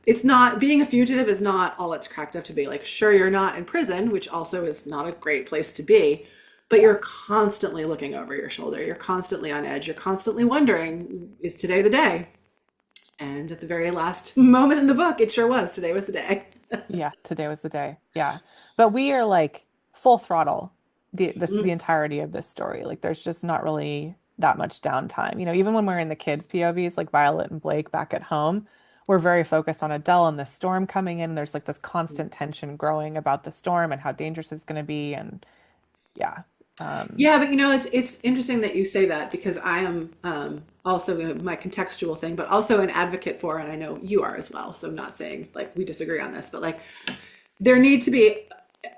it's not being a fugitive is not all it's cracked up to be. Like, sure, you're not in prison, which also is not a great place to be, but Yeah. you're constantly looking over your shoulder. You're constantly on edge. You're constantly wondering, is today the day? And at the very last moment in the book, it sure was. Today was the day. Yeah. Today was the day. Yeah. But we are like full throttle the entirety of this story. Like there's just not really that much downtime. Even when we're in the kids' POVs, like Violet and Blake back at home, we're very focused on Adele and the storm coming in. There's like this constant tension growing about the storm and how dangerous it's going to be. And yeah. Um, Yeah, but it's interesting that you say that because I am also my contextual thing, but also an advocate for, and I know you are as well. So I'm not saying like we disagree on this, but like there need to be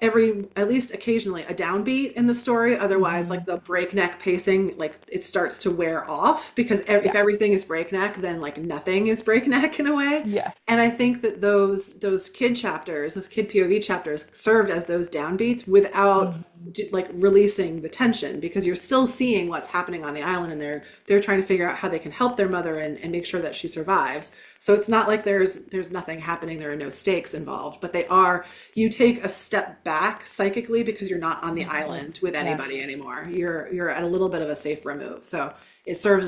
at least occasionally a downbeat in the story. Otherwise, like mhm. the breakneck pacing, like it starts to wear off because if Yeah. everything is breakneck, then like nothing is breakneck in a way. Yes. And I think that those kid chapters, those kid POV chapters, served as those downbeats without Mhm. like releasing the tension because you're still seeing what's happening on the island and they're trying to figure out how they can help their mother and make sure that she survives. So it's not like there's nothing happening, there are no stakes involved, but they are you take a step back psychically because you're not on the That's island right. with Yeah. anybody anymore. You're at a little bit of a safe remove. So they serve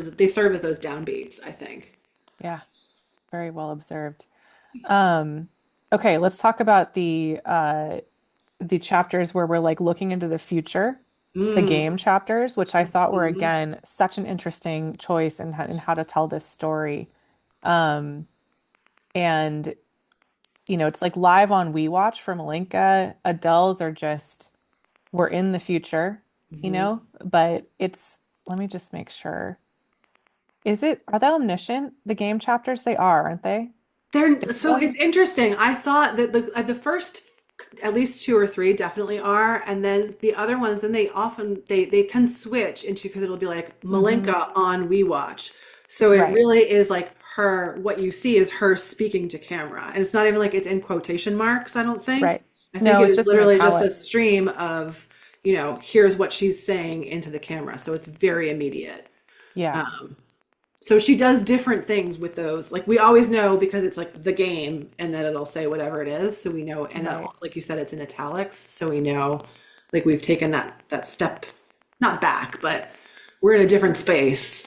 as those downbeats, I think. Yeah. Very well observed. Um, okay, let's talk about the chapters where we're like looking into the future, the game Mm. chapters, which I thought were Mhm. again such an interesting choice in how to tell this story. Um, and it's like live on We Watch for Malinka. Adele's are just we're in the future, Mhm. but let me just make sure. Are they omniscient? The game chapters, they are, aren't they? They're It's so showing. it's interesting. I thought that the first at least two or three definitely are, and then the other ones then they can switch into because it'll be like Hmm. Malinka on We Watch. So it Right, really is like her what you see is her speaking to camera. And it's not even like it's in quotation marks, I don't think. right. I think No, it it's is just an literally just a italic. stream of, here's what she's saying into the camera. So it's very immediate. Yeah. Um, so she does different things with those. Like we always know because it's like the game and then it'll say whatever it is. So we know, and Right. like you said, it's in italics. So we know like we've taken that step, not back, but we're in a different space.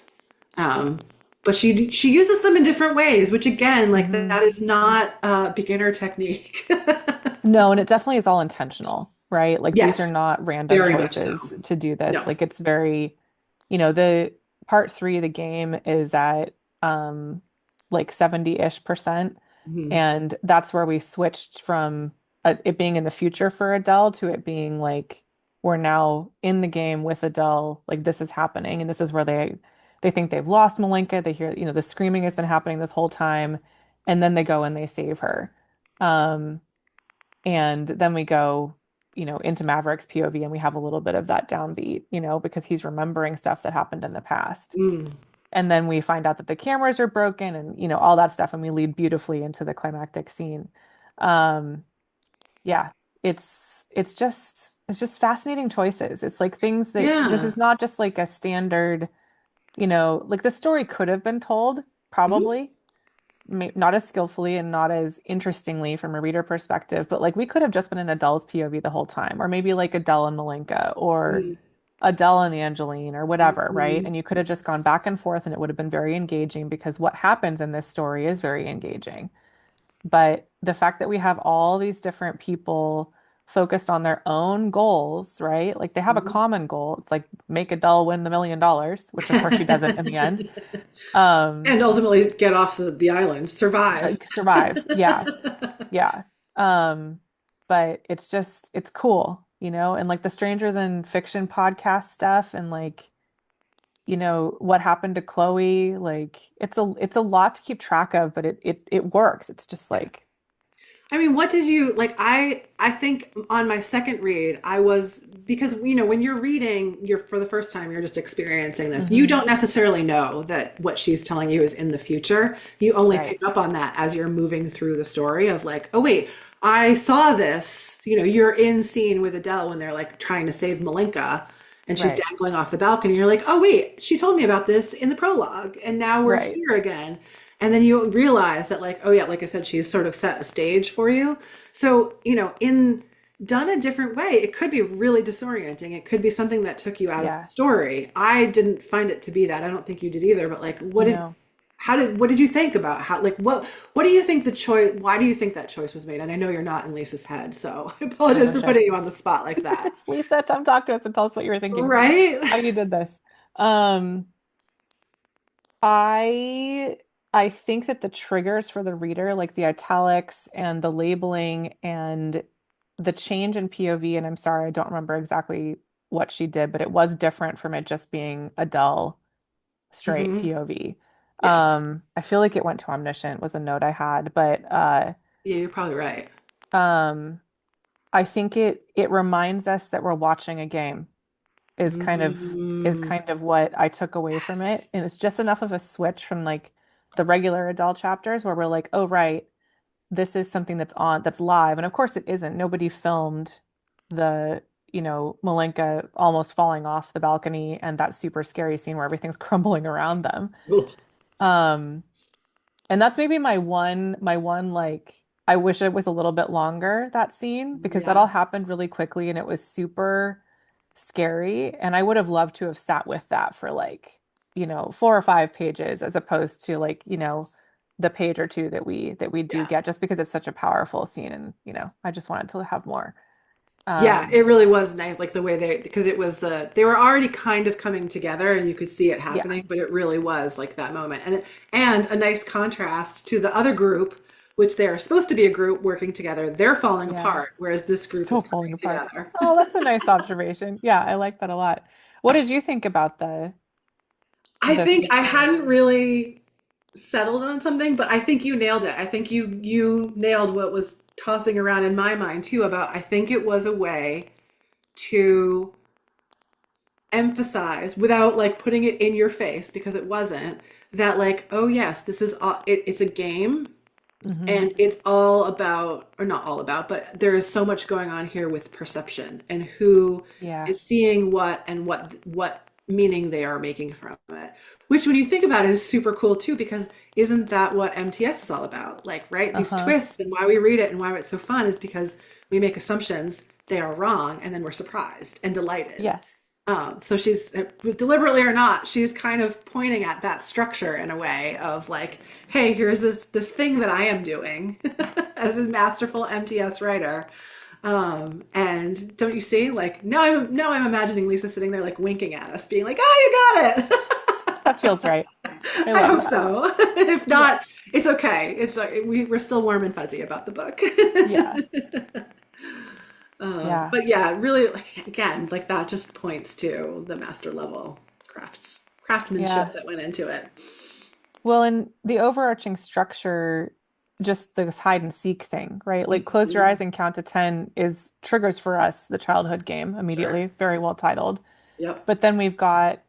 Um, but she uses them in different ways, which again, like Hmm. that is not a beginner technique. No, and it definitely is all intentional, right? Like these are Yes, not random very much choices so. to do this. No. Like it's very, the part three of the game is at like 70-ish%. Mhm. And that's where we switched from it being in the future for Adele to it being like we're now in the game with Adele. Like this is happening, and this is where they think they've lost Malinka. They hear, the screaming has been happening this whole time, and then they go and they save her. Um, and then we go, into Maverick's POV and we have a little bit of that downbeat, because he's remembering stuff that happened in the past. Mm. And then we find out that the cameras are broken and, all that stuff. And we lead beautifully into the climactic scene. Um, yeah, it's just it's just fascinating choices. It's like things that this Yeah. is not just like a standard, like the story could have been told Mhm. probably, not as skillfully and not as interestingly from a reader perspective, but like we could have just been in Adele's POV the whole time, or maybe like Adele and Malinka, or Mhm. Adele and Angeline, or whatever, right? Mhm. And you could have just gone back and forth and it would have been very engaging because what happens in this story is very engaging. But the fact that we have all these different people focused on their own goals, right? Like they have a Mhm. common goal. It's like make Adele win the $1 million, which of course she doesn't in the end. Um, And ultimately get off the island, survive. Survive. Yeah. Yeah. Um, but it's cool, and like the Stranger Than Fiction podcast stuff and like, what happened to Chloe, like it's a lot to keep track of, but it works. It's just Yeah. like, I mean, what did you like? I think on my second read, I was because when you're reading, you're for the first time, you're just experiencing this. You hmm don't necessarily know that what she's telling you is in the future. You only right, pick up on that as you're moving through the story of like, oh wait, I saw this. You're in scene with Adele when they're like trying to save Malinka, and she's right, dangling off the balcony. You're like, oh wait, she told me about this in the prologue, and now we're right. here again. And then you realize that, like, oh yeah, like I said, she's sort of set a stage for you. So, in done a different way, it could be really disorienting. It could be something that took you out of the Yeah. story. I didn't find it to be that. I don't think you did either. But like, No. what did you think about how, like, what do you think the choice, why do you think that choice was made? And I know you're not in Lisa's head, so I I apologize for wish I putting you on the spot like that. Lisa, come talk to us and tell us what you were thinking. Right? How you did this. Um, I I think that the triggers for the reader, like the italics and the labeling and the change in POV, and I'm sorry, I don't remember exactly what she did, but it was different from it just being a dull, straight Hmm. POV. Yes. I feel like it went to omniscient was a note I had, but Yeah, you're probably right. um I think it reminds us that we're watching a game. Is Mm, kind of what I took away from it. yes. And it's just enough of a switch from like the regular adult chapters where we're like, oh right, this is something that's live. And of course it isn't. Nobody filmed the, Malenka almost falling off the balcony and that super scary scene where everything's crumbling around them. Ugh. Um, and that's maybe my one like I wish it was a little bit longer, that scene, because that all Yeah. happened really quickly and it was super scary. And I would have loved to have sat with that for like, 4 or 5 pages as opposed to like, the page or two that we do Yeah. get just because it's such a powerful scene and, I just wanted to have more. Yeah, Um, it really was nice, like the way because it was they were already kind of coming together and you could see it yeah. happening, but it really was like that moment. And a nice contrast to the other group, which they're supposed to be a group working together. They're falling Yeah. apart, whereas this group So is falling coming apart. together. Oh, that's a nice observation. Yeah, I like that a lot. What did you think about the I the think I future? hadn't really settled on something, but I think you nailed it. I think you nailed what was tossing around in my mind too about I think it was a way to emphasize without like putting it in your face because it wasn't that like oh yes this is all it's a game Hmm. and it's all about or not all about but there is so much going on here with perception and who Yeah. is seeing what and what meaning they are making from it, which when you think about it is super cool too because isn't that what MTS is all about, like right, these Uh-huh. twists and why we read it and why it's so fun is because we make assumptions, they are wrong, and then we're surprised and delighted. Yes. So she's deliberately or not, she's kind of pointing at that structure in a way of like, hey, here's this thing that I am doing as a masterful MTS writer. And don't you see? Like, now I'm imagining Lisa sitting there like winking at us, being like, oh, you got it. That feels right. I I love hope that. so. If Yeah. not, it's okay. It's like we're still warm and fuzzy about the book. Yeah. Yeah. But yeah, really, like, again, like that just points to the master level craftsmanship Yeah. that went into it. Well, and the overarching structure, just this hide and seek thing, right? Like close your Mhm. eyes and count to 10 is triggers for us the childhood game Sure. immediately, very well titled. Yep. But then we've got,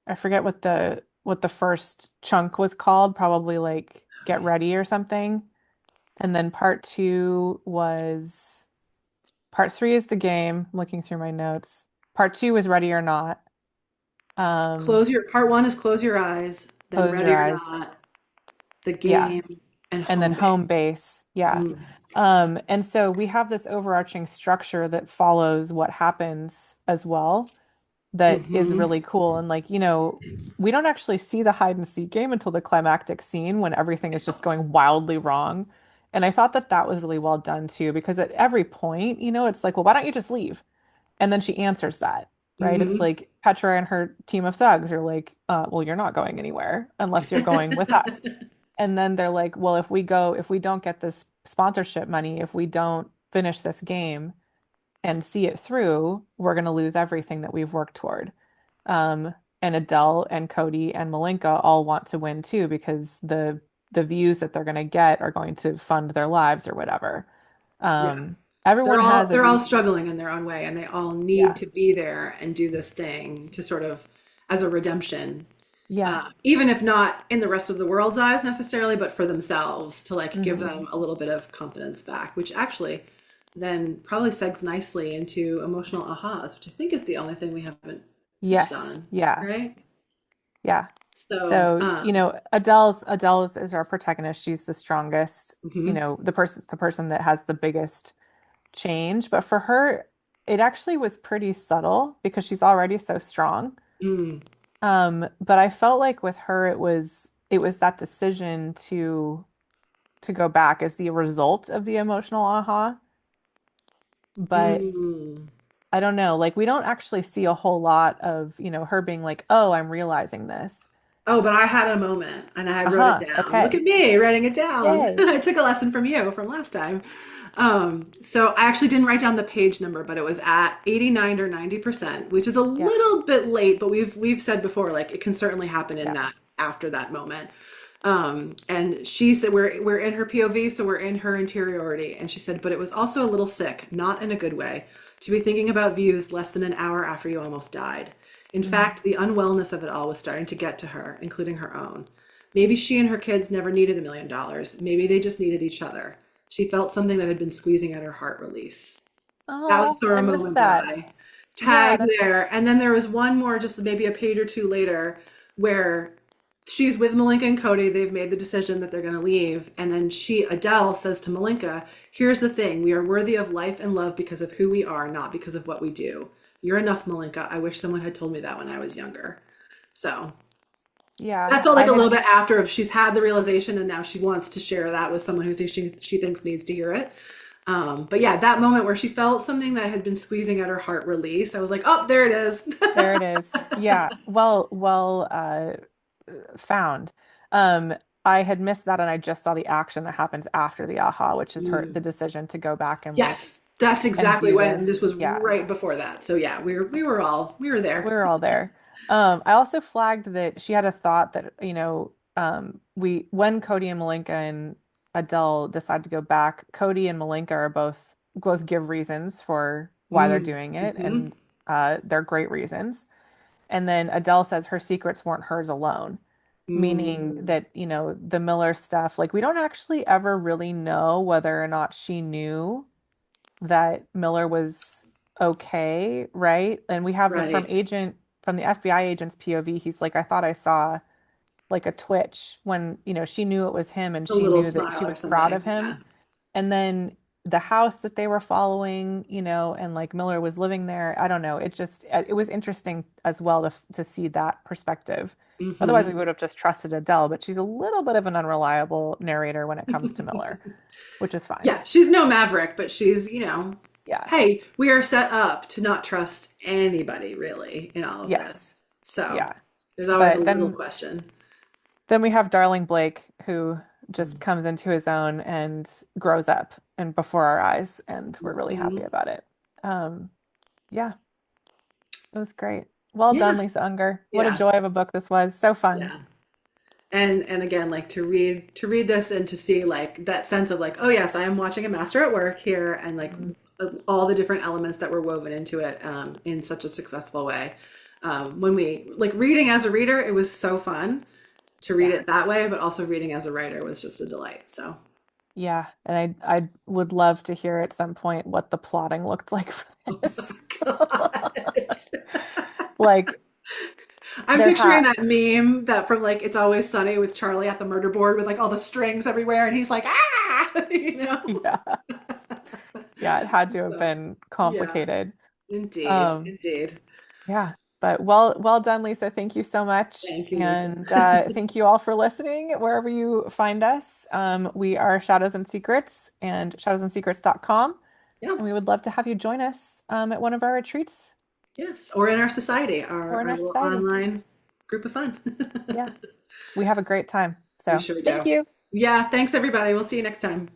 I forget what the first chunk was called, probably like Get Ready or something. And then part two was Part three is the game. I'm looking through my notes. Part two is Ready or Not. Um, Close your part one is close your eyes, then Close ready your or eyes. not, the Yeah. game, and And then home home base. base. Yeah. Mm. And so we have this overarching structure that follows what happens as well that is Hmm. really cool. And like, we don't actually see the hide and seek game until the climactic scene when everything is just going wildly wrong. And I thought that that was really well done too, because at every point, it's like, well, why don't you just leave? And then she answers that, right? It's Hmm. like Petra and her team of thugs are like, well, you're not going anywhere unless you're going with us. And then they're like, well, if we don't get this sponsorship money, if we don't finish this game and see it through, we're going to lose everything that we've worked toward. And Adele and Cody and Malinka all want to win too because the views that they're going to get are going to fund their lives or whatever. Yeah. Um, Everyone has a They're all view. struggling in their own way, and they all need Yeah. to be there and do this thing to sort of as a redemption, Yeah. even if not in the rest of the world's eyes necessarily, but for themselves to like give Hmm. them a little bit of confidence back, which actually then probably segs nicely into emotional ahas, which I think is the only thing we haven't touched Yes. on, Yeah. right? Yeah. So, So, Adele is our protagonist. She's the strongest, mhm. the person that has the biggest change. But for her, it actually was pretty subtle because she's already so strong. Mm. But I felt like with her, it was that decision to go back as the result of the emotional aha. But Mm. I don't know, like we don't actually see a whole lot of, her being like, "Oh, I'm realizing this." Oh, but I had a moment and I wrote it Uh-huh. down. Look Okay. at me writing it down. Yay. I took a lesson from you from last time. So I actually didn't write down the page number, but it was at 89 or 90%, which is a Yeah. little bit late, but we've said before, like it can certainly happen in Yeah. that after that moment. And she said we're in her POV, so we're in her interiority. And she said, but it was also a little sick, not in a good way, to be thinking about views less than an hour after you almost died. In Mm. fact, the unwellness of it all was starting to get to her, including her own. Maybe she and her kids never needed $1 million. Maybe they just needed each other. She felt something that had been squeezing at her heart release. That was Oh, I Sora missed moment that that. I Yeah, tagged that's there. And then there was one more, just maybe a page or two later, where she's with Malinka and Cody. They've made the decision that they're going to leave. And then Adele, says to Malinka, here's the thing. We are worthy of life and love because of who we are, not because of what we do. You're enough, Malinka. I wish someone had told me that when I was younger. So yeah. that felt like I a little had bit after if she's had the realization and now she wants to share that with someone who thinks she thinks needs to hear it. But yeah, that moment where she felt something that had been squeezing at her heart release, I was like, oh, there it is. There it is. Yeah. Well, found. Um, I had missed that and I just saw the action that happens after the aha, which is the Mm. decision to go back and like Yes, that's and exactly do when this. this was Yeah. right before that. So yeah, we were We there. were all there. I also flagged that she had a thought that, when Cody and Malinka and Adele decide to go back, Cody and Malinka are both give reasons for why they're Mm. doing it, Hmm. and they're great reasons. And then Adele says her secrets weren't hers alone, meaning Mm. that, the Miller stuff, like we don't actually ever really know whether or not she knew that Miller was okay, right? And we have Right. from the FBI agent's POV, he's like, I thought I saw like a twitch when, she knew it was him and A she little knew that she smile or was proud of something. him. Yeah. And then the house that they were following, and like Miller was living there. I don't know. It was interesting as well to see that perspective. Otherwise, we Hmm. would have just trusted Adele, but she's a little bit of an unreliable narrator when it comes to Miller, which is fine. Yeah, she's no maverick, but she's, Yeah. hey, we are set up to not trust anybody really in all of Yes. this. So Yeah. there's always a But little then question. then we have Darling Blake who just Mm. comes into his own and grows up and before our eyes, and we're really happy Mhm. about it. Um, yeah, it was great. Well done, Yeah, Lisa Unger. What a yeah, joy of a book this was. So fun. yeah. And again, like to read this and to see like that sense of like, oh yes, I am watching a master at work here, and like Mhm. all the different elements that were woven into it in such a successful way. When we like reading as a reader, it was so fun to read Yeah. it that way, but also reading as a writer was just a delight. So Yeah, and I would love to hear at some point what the plotting looked like for Oh this. my God. Like I'm there picturing had that meme that from like It's Always Sunny with Charlie at the murder board with like all the strings everywhere and he's like, ah, yeah. Yeah, it had to have So, been yeah, complicated. indeed, Um indeed. yeah, but well done, Lisa. Thank you so much. Thank you, Lisa. And thank you all for listening wherever you find us. We are Shadows and Secrets and shadowsandsecrets.com. Yeah, And we would love to have you join us at one of our retreats yes. Or in our society, or in our our little society. online group of fun. Yeah, we have a great time. We So sure thank do. you. Yeah, thanks everybody. We'll see you next time.